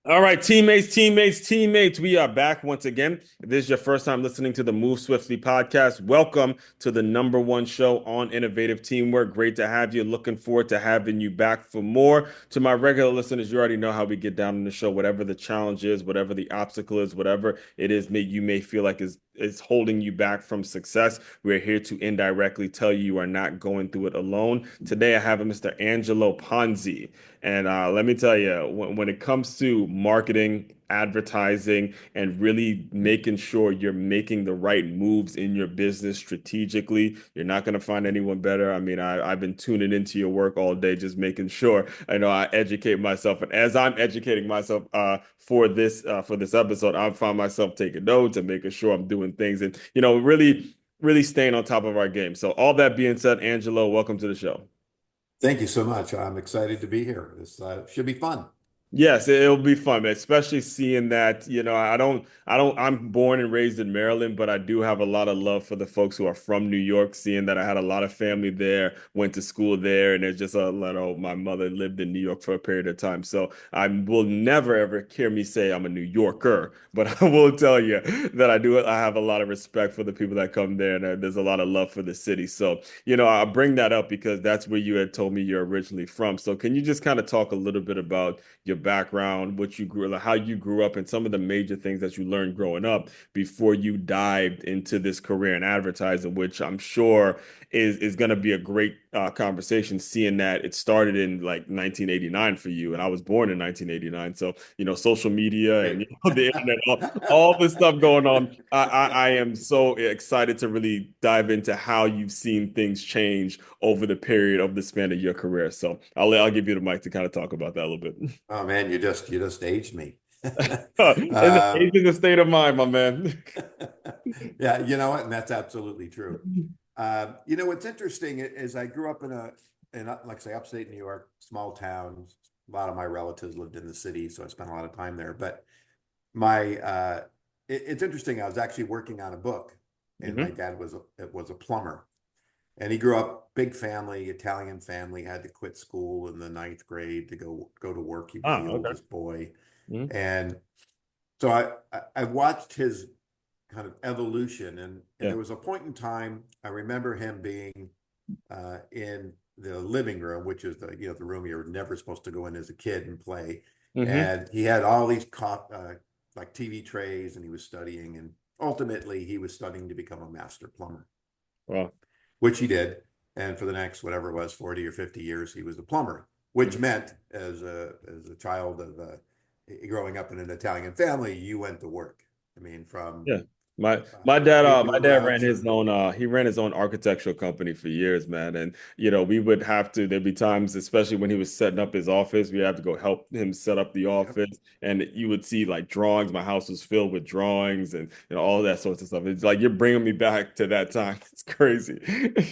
All right, teammates, we are back once again. If this is your first time listening to the Move Swiftly podcast, welcome to the number one show on innovative teamwork. Great to have you. Looking forward to having you back for more. To my regular listeners, you already know how we get down in the show. Whatever the challenge is, whatever the obstacle is, whatever it is you may feel like is holding you back from success, we're here to indirectly tell you are not going through it alone. Today, I have Mr. Angelo Ponzi. And let me tell you, when it comes to marketing, advertising, and really making sure you're making the right moves in your business strategically, you're not going to find anyone better. I mean, I've been tuning into your work all day, just making sure I know I educate myself. And as I'm educating myself for this episode, I found myself taking notes and making sure I'm doing things and really staying on top of our game. So all that being said, Angelo, welcome to the show. Thank you so much. I'm excited to be here. This should be fun. Yes, it'll be fun, man, especially seeing that, I'm born and raised in Maryland, but I do have a lot of love for the folks who are from New York, seeing that I had a lot of family there, went to school there, and there's just a lot of my mother lived in New York for a period of time. So I will never ever hear me say I'm a New Yorker, but I will tell you that I have a lot of respect for the people that come there, and there's a lot of love for the city. So, I bring that up because that's where you had told me you're originally from. So can you just kind of talk a little bit about your background, what you grew, like how you grew up, and some of the major things that you learned growing up before you dived into this career in advertising, which I'm sure is going to be a great conversation, seeing that it started in like 1989 for you, and I was born in 1989. So social media and Great. the internet, all this stuff going on. I am so excited to really dive into how you've seen things change over the period of the span of your career. So I'll give you the mic to kind of talk about that a little bit. Oh man, you just aged me. It's Um, a state of mind, my man. yeah, you know what? And that's absolutely true. What's interesting is I grew up in like I say, upstate New York, small town. A lot of my relatives lived in the city, so I spent a lot of time there. But it's interesting. I was actually working on a book, and my Hmm. dad was a plumber. And he grew up big family, Italian family, had to quit school in the ninth grade to go to work. He was Ah, the okay. oldest boy. Hmm. And so I watched his kind of evolution. And Yeah. there was a point in time, I remember him being in the living room, which is the room you're never supposed to go in as a kid and play. Hmm. And he had all these like TV trays, and he was studying. And ultimately, he was studying to become a master plumber, Well. which he did. And for the next, whatever it was, 40 or 50 years, he was a plumber, which Mhm. meant as a child of growing up in an Italian family, you went to work. I mean, from Yeah. My paper dad ran routes his or own he ran his own architectural company for years, man. And we would have to there'd be times, especially when he was setting up his office, we had to go help him set up the yep. office. And you would see like drawings. My house was filled with drawings and all that sorts of stuff. It's like you're bringing me back to that time. It's crazy.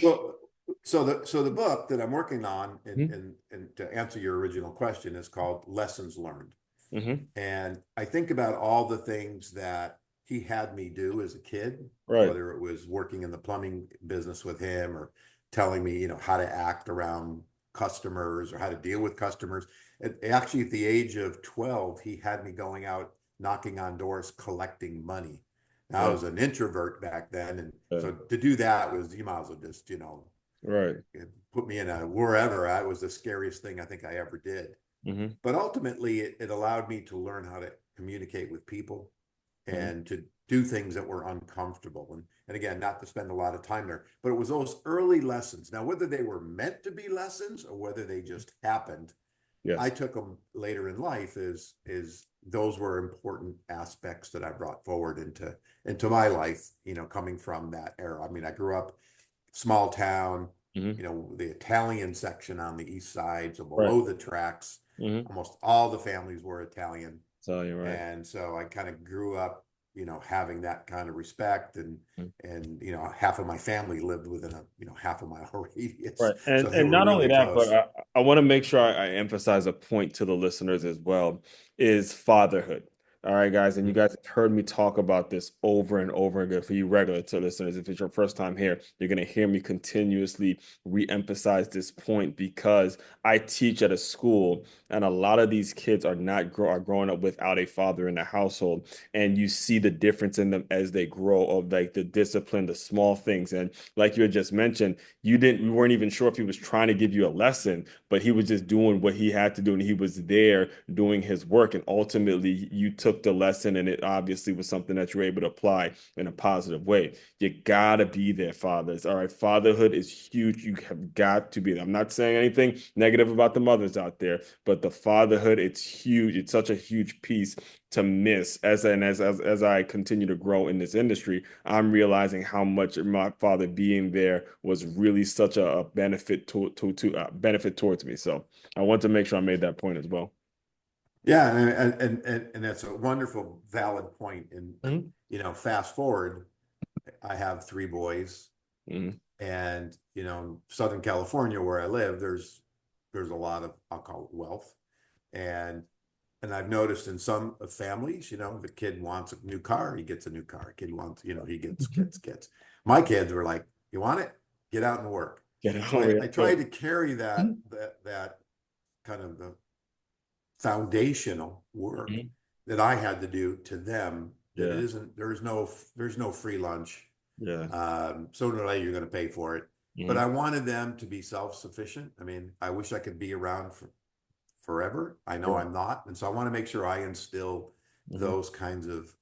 Well, so the book that I'm working on, and, Hmm. and and to answer your original question, is called Lessons Learned. Hmm. And I think about all the things that he had me do as a kid, Right. whether it was working in the plumbing business with him or telling me, how to act around customers or how to deal with customers. Actually, at the age of 12, he had me going out knocking on doors, collecting money. Now, I Yeah. was an introvert back then. And Yeah. so to do that was, you might as well just, Right. put me in a wherever. It was the scariest thing I think I ever did. Hmm. But ultimately, it allowed me to learn how to communicate with people Hmm. and to do things that were uncomfortable. And again, not to spend a lot of time there, but it was those early lessons. Now, whether they were meant to be lessons or whether they just happened, I Yes. took them later in life is those were important aspects that I brought forward into my life, coming from that era. I mean, I grew up small town, Hmm. the Italian section on the east side, so Right. below the tracks, Hmm. almost all the families were Italian. So you're right. And so I kind of grew up, having that kind of respect, and half of my family lived within a half a mile radius. Right. So they And were not only really that, but close. I want to make sure I emphasize a point to the listeners as well is fatherhood. All right, guys, and you guys have heard me talk about this over and over again. For you regular to listeners, if it's your first time here, you're going to hear me continuously re-emphasize this point because I teach at a school, and a lot of these kids are growing up without a father in the household, and you see the difference in them as they grow of like the discipline, the small things, and like you had just mentioned, you weren't even sure if he was trying to give you a lesson, but he was just doing what he had to do, and he was there doing his work. And ultimately, you took the lesson, and it obviously was something that you were able to apply in a positive way. You gotta be there, fathers. All right, fatherhood is huge. You have got to be there. I'm not saying anything negative about the mothers out there, but the fatherhood, it's huge. It's such a huge piece to miss as I continue to grow in this industry. I'm realizing how much my father being there was really such a benefit to benefit towards me. So I want to make sure I made that point as well. Yeah, and that's a wonderful, valid point. And Mhm. fast forward, I have three boys, Mhm. and Southern California, where I live, there's a lot of, I'll call it, wealth, and I've noticed in some families, the kid wants a new car, he gets a new car. Kid wants, he gets. My kids were like, "You want it? Get out and work." Get it So over I here. tried to carry that kind of the foundational work Mhm. that I had to do to them. That it Yeah. isn't there's no free lunch. Yeah. Sooner or later you're going to pay for it. But Mhm. I wanted them to be self-sufficient. I mean, I wish I could be around for forever. I know Yeah. I'm not, and so I want to make sure I instill Mhm. those kinds of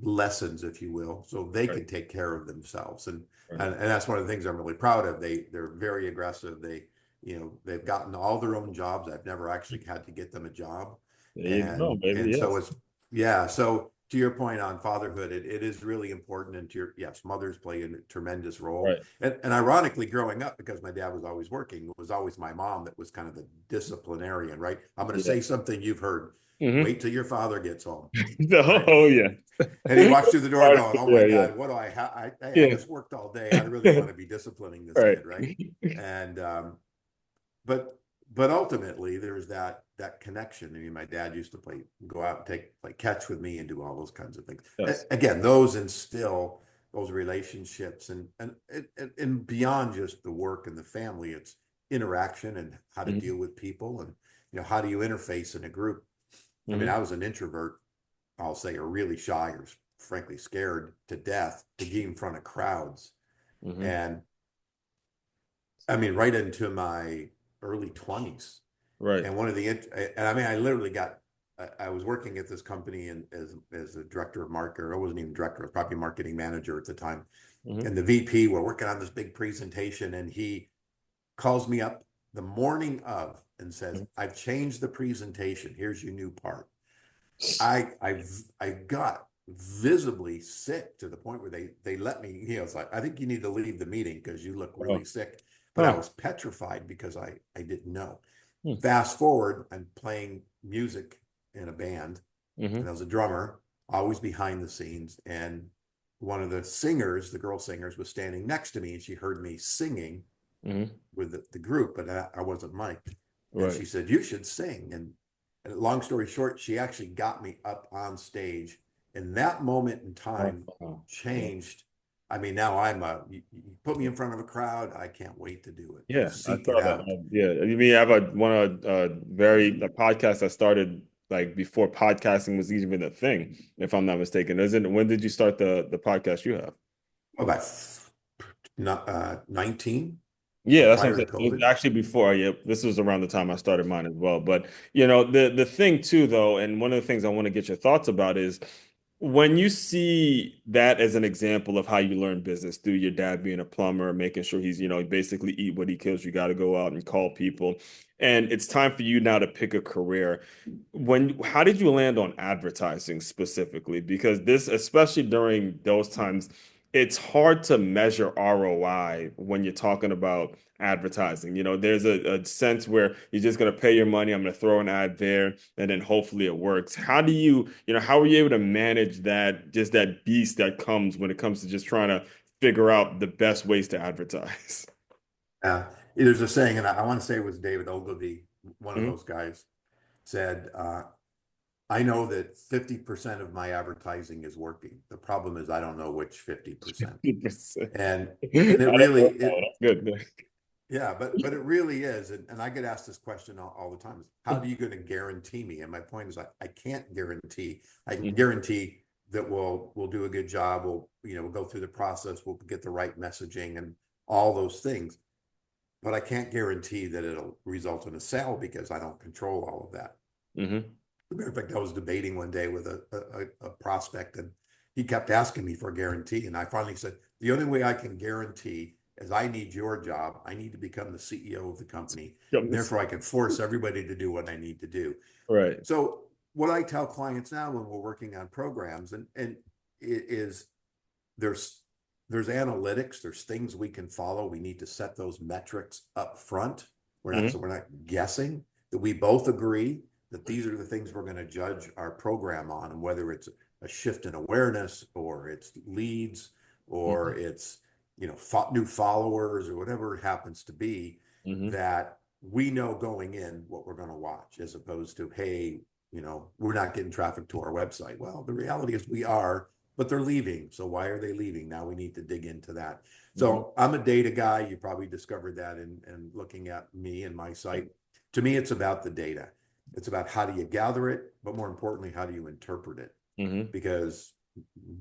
lessons, if you will, so they Right. can take care of themselves. And Right. and that's one of the things I'm really proud of. They're very aggressive. They've gotten all their own jobs. I've never actually had to get them a job. There you go, And baby. so Yes. it's, yeah. So to your point on fatherhood, it is really important. And yes, mothers play a tremendous role. Right. And ironically, growing up, because my dad was always working, it was always my mom that was kind of the disciplinarian, right? I'm going to Yeah. say something you've heard. Hmm. Wait till your father gets home, right? Oh yeah. And he walks through the door Right. going, "Oh my Yeah. Yeah. God, what do I have? I Yeah. just worked all day. I really want to be disciplining this Right. kid, right?" And but ultimately, there's that connection. I mean, my dad used to go out and play catch with me and do all those kinds of things. Yes. Again, those instill those relationships, and beyond just the work and the family, it's interaction and how to Hmm. deal with people, and how do you interface in a group. I mean, Hmm. I was an introvert, I'll say, are really shy or frankly scared to death to get in front of crowds. Hmm. And I mean, right into my early 20s. Right. And I mean, I literally I was working at this company and as a director of marketing. I wasn't even director, I was probably marketing manager at the time. Hmm. And the VP, we're working on this big presentation, and he calls me up the morning of and says, "I've changed the presentation. Here's your new part." I got visibly sick to the point where they let me, it's like, "I think you need to leave the meeting because you look Oh. really sick." But I Huh. was petrified because I didn't know. Hmm. Fast forward, I'm playing music in a band, and I Hmm. was a drummer, always behind the scenes. And one of the singers, the girl singers, was standing next to me, and she heard me singing Hmm. with the group, but I wasn't mic'd. And Right. she said, "You should sing." And long story short, she actually got me up on stage. And that moment in Oh, time wow. Yeah. changed. I mean, now you put me in front of a crowd, I can't wait to do it. I Yeah, I seek it saw that. out. Yeah, you mean I have a podcast that started like before podcasting was even a thing, if I'm not mistaken. Isn't when did you start the podcast you have? About not 19, Yeah, so that's what I'm prior to saying. It was COVID. actually before, yeah, this was around the time I started mine as well. But the thing too, though, and one of the things I want to get your thoughts about is when you see that as an example of how you learn business through your dad being a plumber, making sure he's, basically eat what he kills, you got to go out and call people. And it's time for you now to pick a career. How did you land on advertising specifically? Because this, especially during those times, it's hard to measure ROI when you're talking about advertising. There's a sense where you're just going to pay your money. I'm going to throw an ad there, and then hopefully it works. How are you able to manage just that beast that comes when it comes to just trying to figure out the best ways to advertise? Uh, there's a saying, and I want to say it was David Ogilvy, one of Mhm. those guys, said, I know that 50% of my advertising is working. The problem is I don't know which 50%. 50%. And I and it don't really know. it That's good. yeah, but it really is. And I get asked this question all the time is how do you going to guarantee me? And my point is I can't guarantee. I can Mhm, guarantee that we'll do a good job. We'll go through the process, we'll get the right messaging and all those things. But I can't guarantee that it'll result in a sale because I don't control all of that. mhm. As a matter of fact, I was debating one day with a prospect, and he kept asking me for a guarantee. And I finally said, the only way I can guarantee is I need your job. I need to become the CEO of the company. And therefore, I can force everybody to do what I need to do. Right. So, what I tell clients now when we're working on programs, and it is there's there's analytics, there's things we can follow. We need to set those metrics up front. Mhm, We're not guessing, that we both agree that these are the things we're going to judge our program on, and whether it's a shift in awareness or it's leads or mhm, it's new followers or whatever it happens to be, mhm. that we know going in what we're going to watch, as opposed to, hey, we're not getting traffic to our website. Well, the reality is we are, but they're leaving. So why are they leaving? Now we need to dig into that. Mhm. So I'm a data guy. You probably discovered that in looking at me and my site. To me, it's about the data. It's about how do you gather it, but more importantly, how do you interpret it? Mhm. Because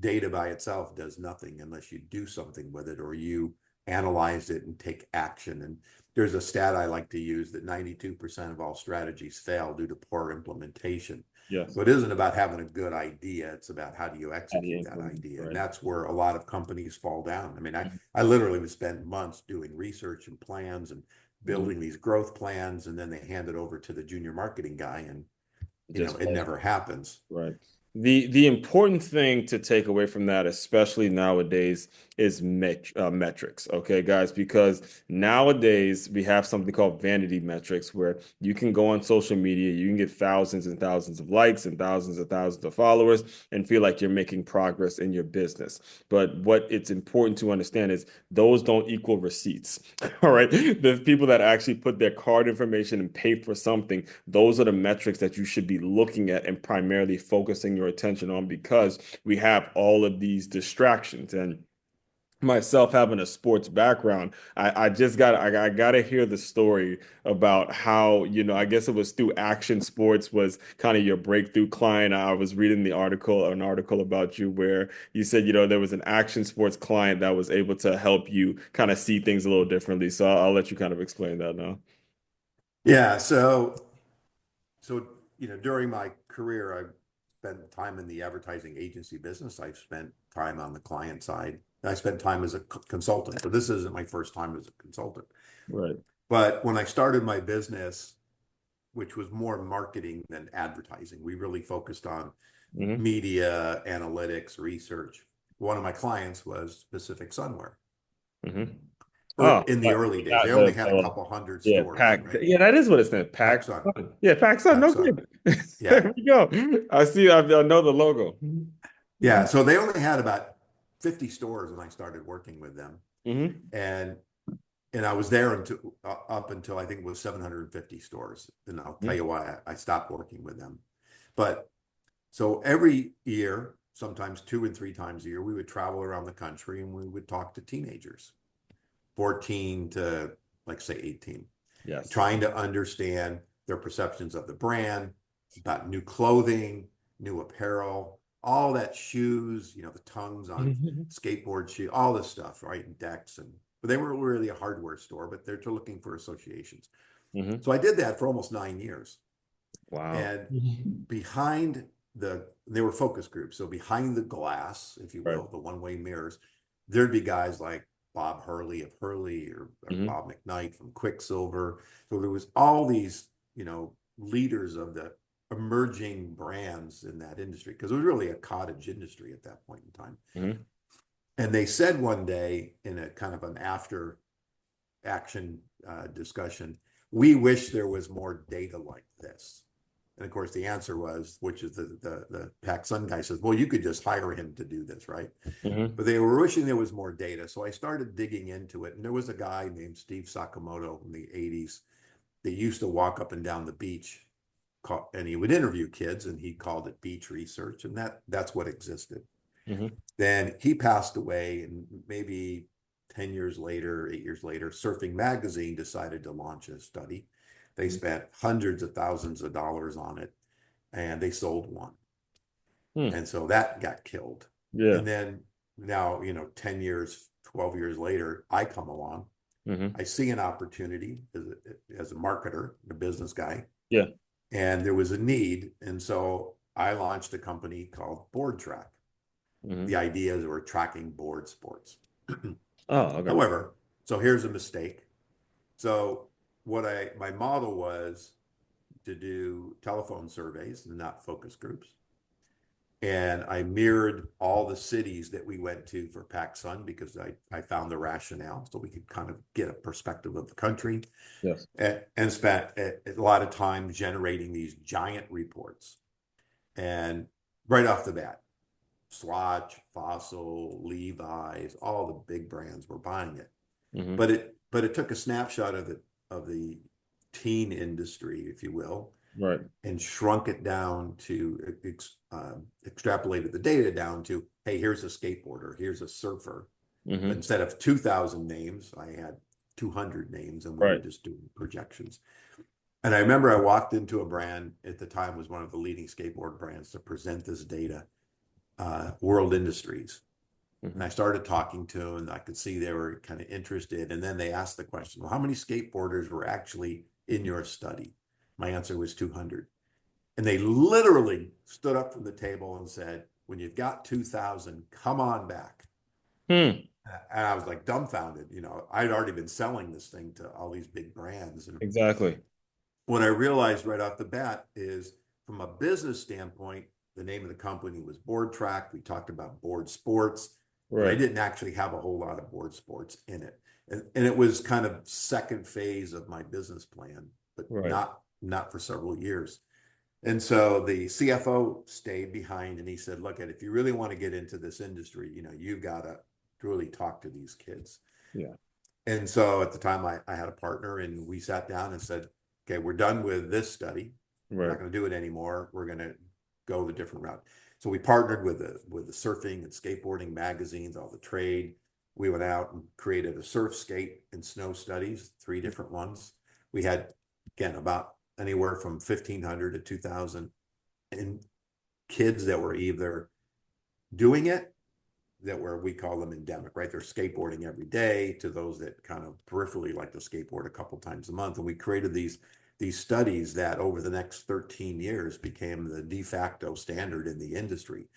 data by itself does nothing unless you do something with it or you analyze it and take action. And there's a stat I like to use that 92% of all strategies fail due to poor implementation. Yes. So it isn't about having a good idea. It's about how do you How do you execute that implement? idea. And Right. that's where a lot of companies fall down. I mean, I, Mhm, I literally would spend months doing research and plans and mhm. building these growth plans. And then they hand it over to the junior marketing guy and, Just it never happens. right. The important thing to take away from that, especially nowadays, is metrics. Okay, guys, because nowadays we have something called vanity metrics where you can go on social media, you can get thousands and thousands of likes and thousands of followers and feel like you're making progress in your business. But what it's important to understand is those don't equal receipts. All right. The people that actually put their card information and pay for something, those are the metrics that you should be looking at and primarily focusing your attention on because we have all of these distractions. And myself having a sports background, I just I gotta hear the story about how, I guess it was through Action Sports was kind of your breakthrough client. I was reading an article about you where you said, there was an Action Sports client that was able to help you kind of see things a little differently. So I'll let you kind of explain that now. Yeah. So during my career, I've spent time in the advertising agency business. I've spent time on the client side. I spent time as a consultant. So this isn't my first time as a consultant. Right. But when I started my business, which was more marketing than advertising, we really focused on Hmm. media, analytics, research. One of my clients was Pacific Sunwear, Hmm. or Oh, in the but early days. They not only had a couple hundred yeah, stores, Pac. right? Yeah, that is what it says. Pac PacSun, Sun. Yeah, Pac Sun. No PacSun. kidding. Yeah. There we go. I see. I know the logo. Yeah. So they only had about 50 stores when I started working with them. Hmm. And I was there until up until I think it was 750 stores. And I'll tell you why I stopped working with them. But so every year, sometimes 2 and 3 times a year, we would travel around the country and we would talk to teenagers, 14 to like say 18, Yes. trying to understand their perceptions of the brand, about new clothing, new apparel, all that shoes, the tongues on Hmm. skateboard shoe, all this stuff, right? And decks but they weren't really a hardware store, but they're looking for associations. So I did that for almost 9 years. Wow. And behind they were focus groups. So behind the glass, if you Right. will, the one-way mirrors, there'd be guys like Bob Hurley of Hurley or Hmm. Bob McKnight from Quicksilver. So there was all these, leaders of the emerging brands in that industry because it was really a cottage industry at that point in time. Hmm. And they said one day in a kind of an after action discussion, we wish there was more data like this. And of course, the answer was, which is the PacSun guy says, well, you could just hire him to do this, right? Hmm. But they were wishing there was more data. So I started digging into it. And there was a guy named Steve Sakamoto in the 80s that used to walk up and down the beach and he would interview kids, and he called it beach research, and that's what existed. Hmm. Then he passed away, and maybe 10 years later, 8 years later, Surfing Magazine decided to launch a study. They spent hundreds of thousands of dollars on it, and they sold one. Hmm. And so that got killed. Yeah. And then now, 10 years, 12 years later, I come along. Hmm. I see an opportunity as a marketer, a business guy, Yeah. and there was a need. And so I launched a company called Board Track. Hmm. The idea is we're tracking board sports. Oh, okay. However, so here's a mistake. So my model was to do telephone surveys and not focus groups. And I mirrored all the cities that we went to for PacSun because I found the rationale so we could kind of get a perspective of the country, Yes. and spent a lot of time generating these giant reports. And right off the bat, Swatch, Fossil, Levi's, all the big brands were buying it. Hmm. But it took a snapshot of the teen industry, if you will, Right. and shrunk it down to extrapolated the data down to, hey, here's a skateboarder, here's a surfer. But Hmm. instead of 2,000 names, I had 200 names, and we were Right. just doing projections. And I remember I walked into a brand at the time was one of the leading skateboard brands to present this data, World Industries. And Hmm. I started talking to them, and I could see they were kind of interested. And then they asked the question, well, how many skateboarders were actually in your study? My answer was 200. And they literally stood up from the table and said, when you've got 2,000, come on back. Hmm. And I was like dumbfounded. I'd already been selling this thing to all these big brands. And Exactly. what I realized right off the bat is, from a business standpoint, the name of the company was Board Track. We talked about board sports, but I Right. didn't actually have a whole lot of board sports in it. And it was kind of second phase of my business plan, but Right. not for several years. And so the CFO stayed behind, and he said, look, if you really want to get into this industry, you've got to really talk to these kids. Yeah. And so at the time I had a partner, and we sat down and said, okay, we're done with this study. We're Right. not going to do it anymore. We're going to go the different route. So we partnered with the surfing and skateboarding magazines, all the trade. We went out and created a surf, skate, and snow studies, three different ones. We had, again, about anywhere from 1,500 to 2,000 and kids that were either doing it, that were, we call them endemic, right? They're skateboarding every day, to those that kind of peripherally like to skateboard a couple times a month. And we created these studies that over the next 13 years became the de facto standard in the industry,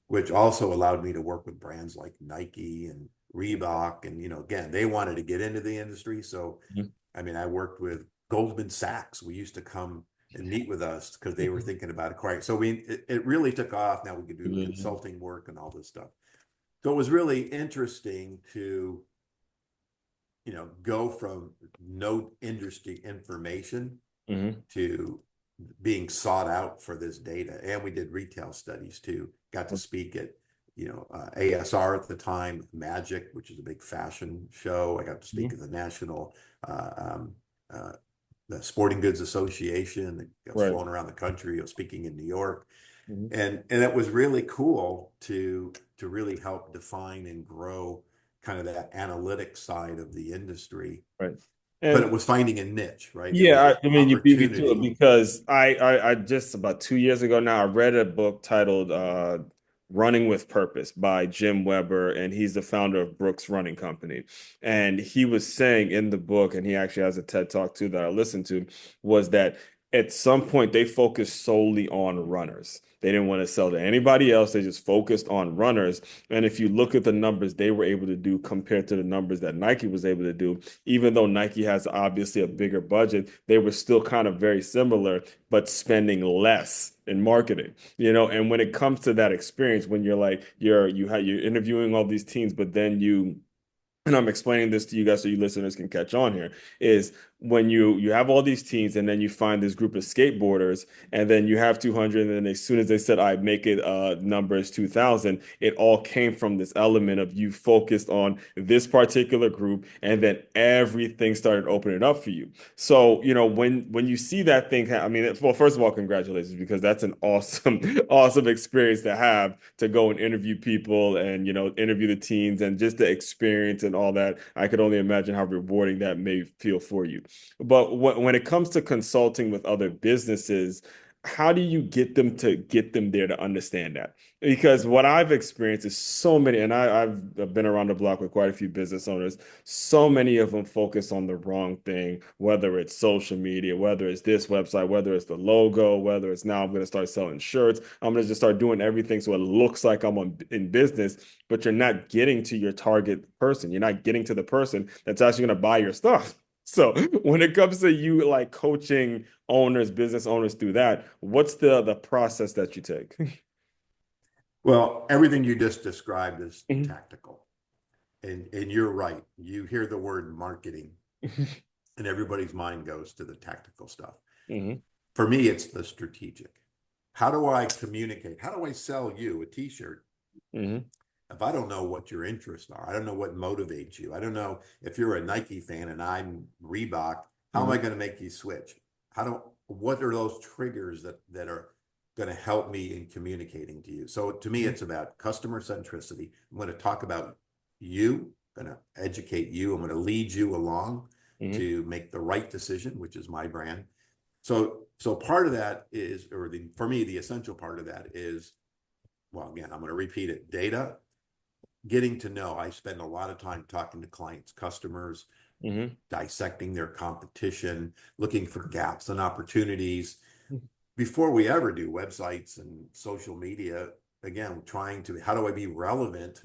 which also allowed me to work with brands like Nike and Reebok. And, again, they wanted to get into the industry. So, Mhm. I mean, I worked with Goldman Sachs. We used to come and meet with us because they were thinking about acquiring. So it really took off. Now we could do Mhm. consulting work and all this stuff. So it was really interesting to, go from no industry information Mhm. to being sought out for this data. And we did retail studies too. Got to speak at, ASR at the time, Magic, which is a big fashion show. I got to speak Mhm. at the National uh, um, uh, the Sporting Goods Association. I was Right. flown around the country. I was speaking in New York, Mhm. and it was really cool to really help define and grow kind of that analytic side of the industry. Right. But it And was finding a niche, right? There was yeah, an I mean, you beat me to it opportunity. because I just about 2 years ago now, I read a book titled Running with Purpose by Jim Weber, and he's the founder of Brooks Running Company. And he was saying in the book, and he actually has a TED Talk too that I listened to, was that at some point they focused solely on runners. They didn't want to sell to anybody else. They just focused on runners. And if you look at the numbers they were able to do compared to the numbers that Nike was able to do, even though Nike has obviously a bigger budget, they were still kind of very similar, but spending less in marketing, and when it comes to that experience, when you're like, you're interviewing all these teams, but then and I'm explaining this to you guys so you listeners can catch on here, is when you have all these teams and then you find this group of skateboarders and then you have 200 and then as soon as they said I make it numbers 2000, it all came from this element of you focused on this particular group and then everything started opening up for you. So, when you see that thing, I mean, well, first of all, congratulations, because that's an awesome, awesome experience to have to go and interview people and, interview the teams and just the experience and all that. I could only imagine how rewarding that may feel for you. But when it comes to consulting with other businesses, how do you get them there to understand that? Because what I've experienced is so many, and I've been around the block with quite a few business owners. So many of them focus on the wrong thing, whether it's social media, whether it's this website, whether it's the logo, whether it's now I'm going to start selling shirts. I'm going to just start doing everything so it looks like in business, but you're not getting to your target person. You're not getting to the person that's actually going to buy your stuff. So when it comes to you like coaching owners, business owners through that, what's the process that you take? Well, everything you just described is Mhm. tactical. And you're right. You hear the word marketing and everybody's mind goes to the tactical stuff. Mhm. For me, it's the strategic. How do I communicate? How do I sell you a t-shirt Mhm. if I don't know what your interests are? I don't know what motivates you. I don't know if you're a Nike fan and I'm Reebok, how am I Mhm. going to make you switch? What are those triggers that are going to help me in communicating to you? So to me, Mhm. it's about customer centricity. I'm going to talk about you, I'm going to educate you, I'm going to lead you along Mhm. to make the right decision, which is my brand. So part of that is, for me, the essential part of that is, well, again, I'm going to repeat it: data, getting to know. I spend a lot of time talking to clients, customers, Mhm. dissecting their competition, looking for gaps and opportunities before we ever do websites and social media. Again, trying to, how do I be relevant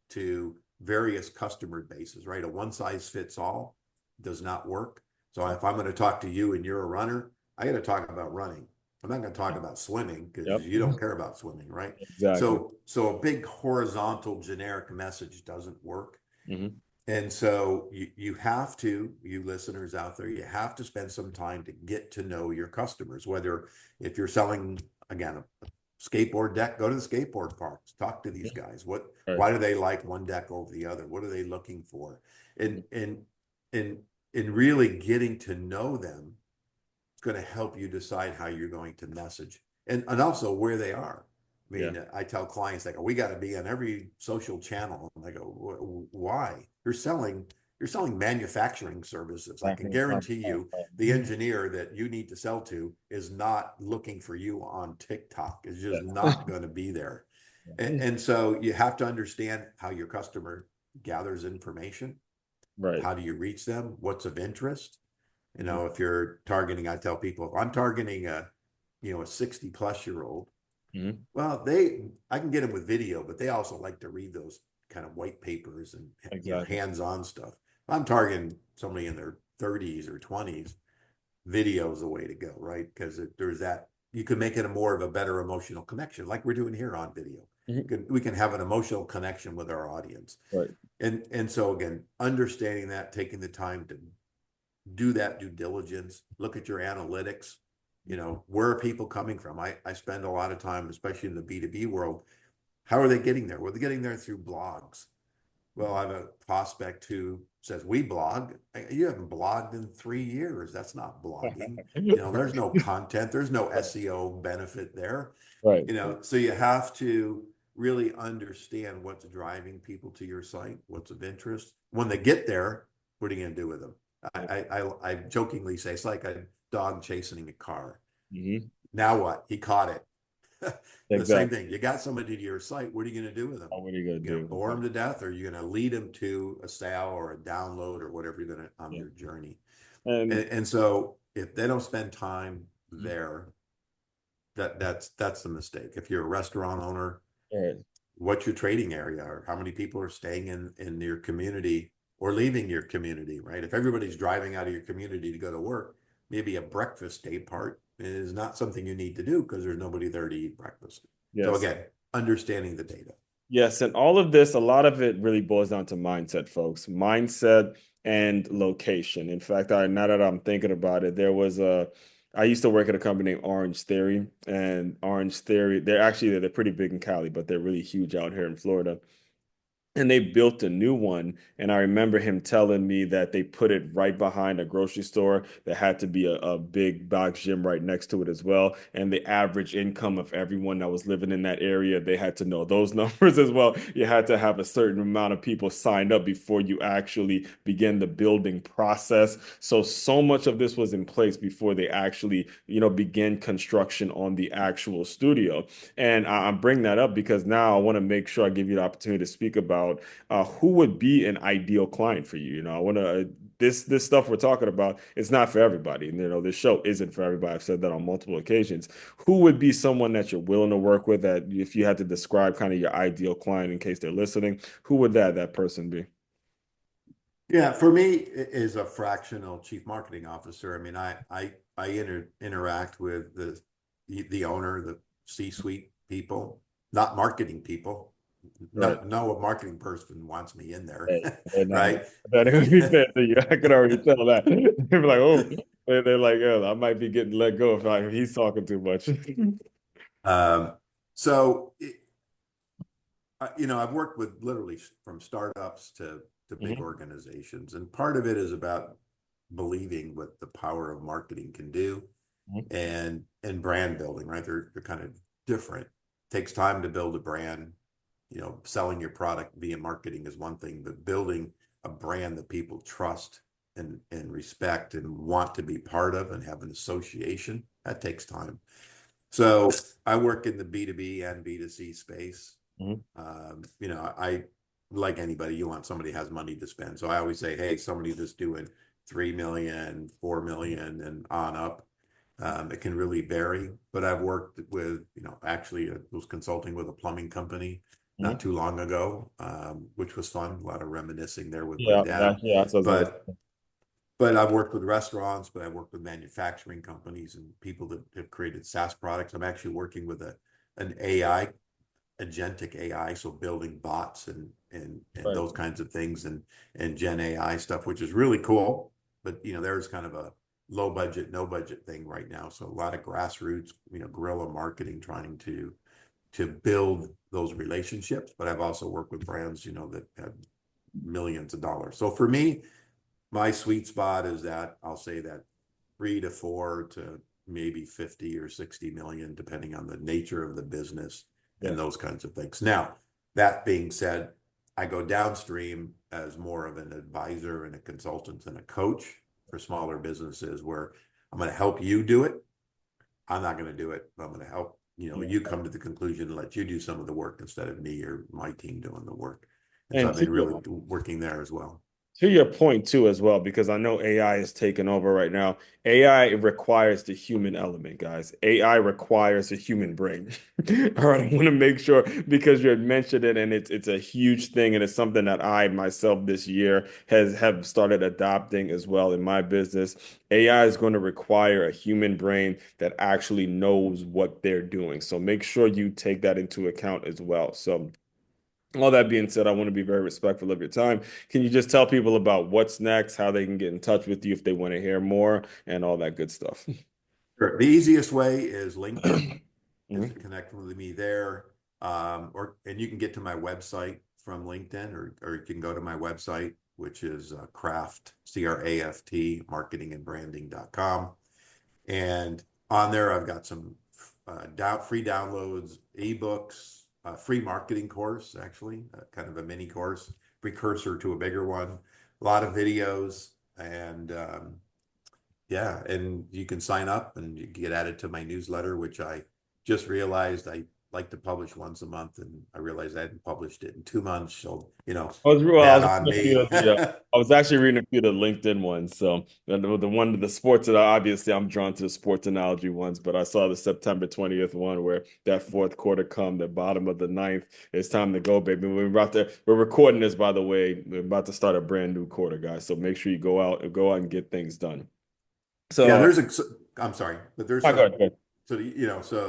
to various customer bases, right? A one size fits all does not work. So if I'm going to talk to you and you're a runner, I got to talk about running. I'm not going to talk about swimming because Yep. you don't care about swimming, right? Exactly. So a big horizontal generic message doesn't work. Mhm. And so you have to, you listeners out there, you have to spend some time to get to know your customers. Whether if you're selling, again, a skateboard deck, go to the skateboard parks, talk to these Yeah. guys. Right. Why do they like one deck over the other? What are they looking for? And and and really getting to know them is going to help you decide how you're going to message, and also where they are. I Yeah. mean, I tell clients, they go, we got to be on every social channel. And I go, why? You're selling manufacturing services. I can guarantee you the engineer that you need to sell to is not looking for you on TikTok. Is just Yeah. not going to be there. And so you have to understand how your customer gathers information. Right. How do you reach them? What's of interest? Mhm. If you're targeting, I tell people, if I'm targeting a 60 plus year old, Mhm. well, I can get them with video, but they also like to read those kind of white papers and, Exactly. hands-on stuff. If I'm targeting somebody in their 30s or 20s, video is the way to go, right? Because there's that, you can make it a more of a better emotional connection, like we're doing here on video. Mhm. We can have an emotional connection with our audience. Right. And so again, understanding that, taking the time to do that due diligence, look at your analytics. Where are people coming from? I spend a lot of time, especially in the B2B world. How are they getting there? Well, they're getting there through blogs. Well, I have a prospect who says, we blog. You haven't blogged in 3 years. That's not blogging. There's no content, there's no SEO benefit there. Right. So you have to really understand what's driving people to your site, what's of interest. When they get there, what are you going to do with them? I jokingly say it's like a dog chasing a car. Mhm. Now what? He caught it. The same Exactly. thing. You got somebody to your site. What are you going to do with them? What are you gonna You're going to do? bore them to death, or you're going to lead them to a sale or a download or whatever you're going to on Yeah. their journey. And, And and so if they don't spend time Mhm. there, that's the mistake. If you're a restaurant owner, All right. what's your trading area, or how many people are staying in your community or leaving your community, right? If everybody's driving out of your community to go to work, maybe a breakfast day part is not something you need to do because there's nobody there to eat breakfast. So Yes. again, understanding the data. Yes, and all of this, a lot of it really boils down to mindset, folks. Mindset, and location. In fact, now that I'm thinking about it, I used to work at a company named Orange Theory, and Orange Theory, they're pretty big in Cali, but they're really huge out here in Florida. And they built a new one. And I remember him telling me that they put it right behind a grocery store. There had to be a big box gym right next to it as well. And the average income of everyone that was living in that area, they had to know those numbers as well. You had to have a certain amount of people signed up before you actually begin the building process. So much of this was in place before they actually, begin construction on the actual studio. And I bring that up because now I want to make sure I give you the opportunity to speak about who would be an ideal client for you. I want to this stuff we're talking about. It's not for everybody, and this show isn't for everybody. I've said that on multiple occasions. Who would be someone that you're willing to work with? That if you had to describe kind of your ideal client in case they're listening, who would that person be? Yeah, for me, is a fractional chief marketing officer. I mean, I interact with the owner, the C-suite people, not marketing people. Right. No marketing person wants me in there, Hey, they're not. right? That would be fair to you. I could already tell that. They're like, oh, they're like, oh, I might be getting let go if he's talking too much. Um, so I've worked with literally from startups to big Mhm, organizations, and part of it is about believing what the power of marketing can do mhm, and brand building, right? They're kind of different. It takes time to build a brand. Selling your product via marketing is one thing, but building a brand that people trust and respect and want to be part of and have an association, that takes time. So I work in the B2B and B2C space. mhm, I like anybody, you want somebody who has money to spend. So I always say, hey, somebody that's doing 3 million, 4 million, and on up. It can really vary, but I've worked with, actually I was consulting with a plumbing company not mhm. too long ago, which was fun. A lot of reminiscing there with my Yeah, dad. that's what I was gonna But but I've worked with restaurants, but I've worked with manufacturing companies and people that have created SaaS products. I'm actually working with an AI, agentic AI, so building bots and say. those kinds of things and Gen AI stuff, which is really cool. But there's kind of a low budget, no budget thing right now. So a lot of grassroots, guerrilla marketing trying to build those relationships. But I've also worked with brands, that have millions of dollars. So for me, my sweet spot is that I'll say that 3 to 4 to maybe 50 or 60 million, depending on the nature of the business Yeah. and those kinds of things. Now, that being said, I go downstream as more of an advisor and a consultant and a coach for smaller businesses where I'm going to help you do it. I'm not going to do it, but I'm going to help, Yeah. you come to the conclusion and let you do some of the work instead of me or my team doing the work. And so And I've been really working there as well. to your point too, as well, because I know AI is taking over right now. AI requires the human element, guys. AI requires a human brain. All right, I want to make sure because you had mentioned it, and it's a huge thing, and it's something that I myself this year have started adopting as well in my business. AI is going to require a human brain that actually knows what they're doing. So make sure you take that into account as well. So. All that being said, I want to be very respectful of your time. Can you just tell people about what's next, how they can get in touch with you if they want to hear more, and all that good stuff? Sure. The easiest way is LinkedIn, is to Mhm. connect with me there. And you can get to my website from LinkedIn, or you can go to my website, which is Craft, marketingandbranding.com. And on there, I've got some free downloads, ebooks, free marketing course, actually, kind of a mini course, precursor to a bigger one, a lot of videos, and yeah, and you can sign up and you get added to my newsletter, which I just realized I like to publish once a month, and I realized I hadn't published it in 2 months. So, I bad was on reading a few me. of I was actually reading a few of the LinkedIn ones. So the one, the sports that obviously I'm drawn to the sports analogy ones, but I saw the September 20th one where that fourth quarter come, the bottom of the ninth. It's time to go, baby. We're recording this, by the way. We're about to start a brand new quarter, guys. So make sure you go out and get things done. Yeah, So, I'm sorry, but there's go some, ahead. so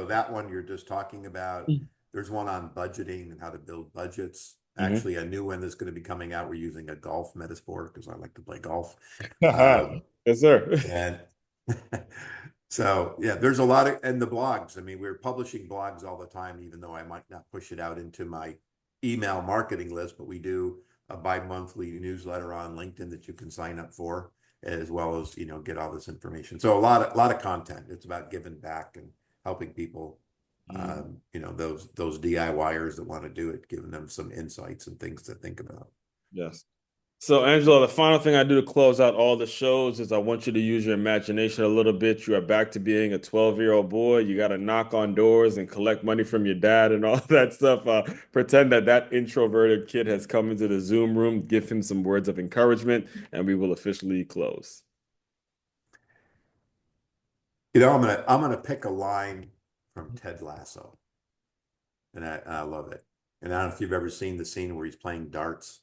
that one you're just talking about, there's one on budgeting and how to build budgets. Hmm. Actually, a new one that's going to be coming out. We're using a golf metaphor because I like to play golf. Um, Yes, sir. and so, yeah, there's a lot of, and the blogs. I mean, we're publishing blogs all the time, even though I might not push it out into my email marketing list, but we do a bi-monthly newsletter on LinkedIn that you can sign up for, as well as, get all this information. So a lot of content. It's about giving back and helping people, Mhm. those DIYers that want to do it, giving them some insights and things to think about. Yes. So, Angelo, the final thing I do to close out all the shows is I want you to use your imagination a little bit. You are back to being a 12-year-old boy. You got to knock on doors and collect money from your dad and all that stuff. Pretend that that introverted kid has come into the Zoom room. Give him some words of encouragement, and we will officially close. I'm gonna pick a line from Ted Lasso, and I love it. And I don't know if you've ever seen the scene where he's playing darts.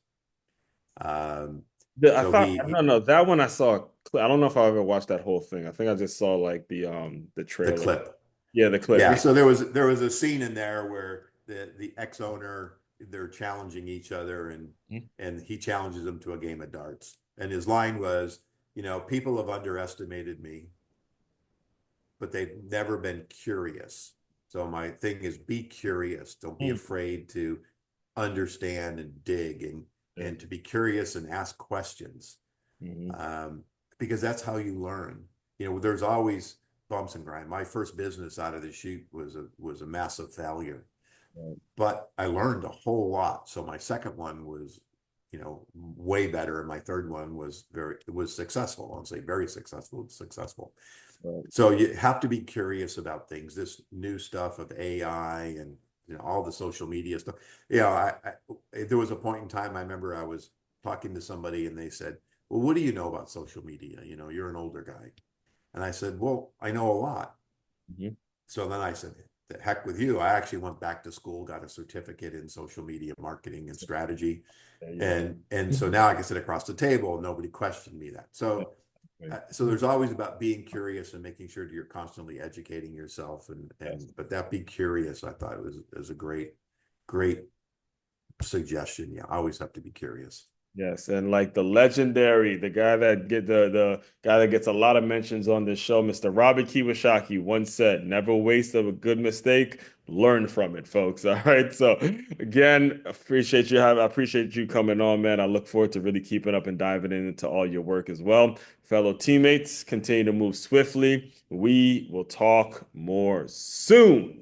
I So thought he no, no, that one I saw. I don't know if I ever watched that whole thing. I think I just saw like the the trailer. clip. Yeah, the clip. Yeah, so there was a scene in there where the ex-owner, they're challenging each other, and he challenges them to a game of darts. And his line was, people have underestimated me, but they've never been curious. So my thing is, be curious. Don't be Mhm. afraid to understand and dig, and Yeah. to be curious and ask questions, Hmm. um, because that's how you learn. There's always bumps and grind. My first business out of the chute was a massive failure, Right. but I learned a whole lot. So my second one was, way better, and my third one was successful. I'll say very successful. Successful. Right. So you have to be curious about things. This new stuff of AI and, all the social media stuff. There was a point in time I remember I was talking to somebody and they said, "Well, what do you know about social media? You're an older guy." And I said, "Well, I know a lot." Mhm. So then I said, "The heck with you." I actually went back to school, got a certificate in social media marketing and strategy. There you go. And so now I can sit across the table and nobody questioned me that. So Exactly. there's always about being curious and making sure that you're constantly educating yourself, Yes. but that be curious, I thought was a great suggestion. Yeah, I always have to be curious. Yes, and like the guy that get the guy that gets a lot of mentions on this show, Mr. Robert Kiyosaki once said, "Never waste a good mistake. Learn from it, folks." All right. So again, I appreciate you coming on, man. I look forward to really keeping up and diving into all your work as well. Fellow teammates, continue to move swiftly. We will talk more soon.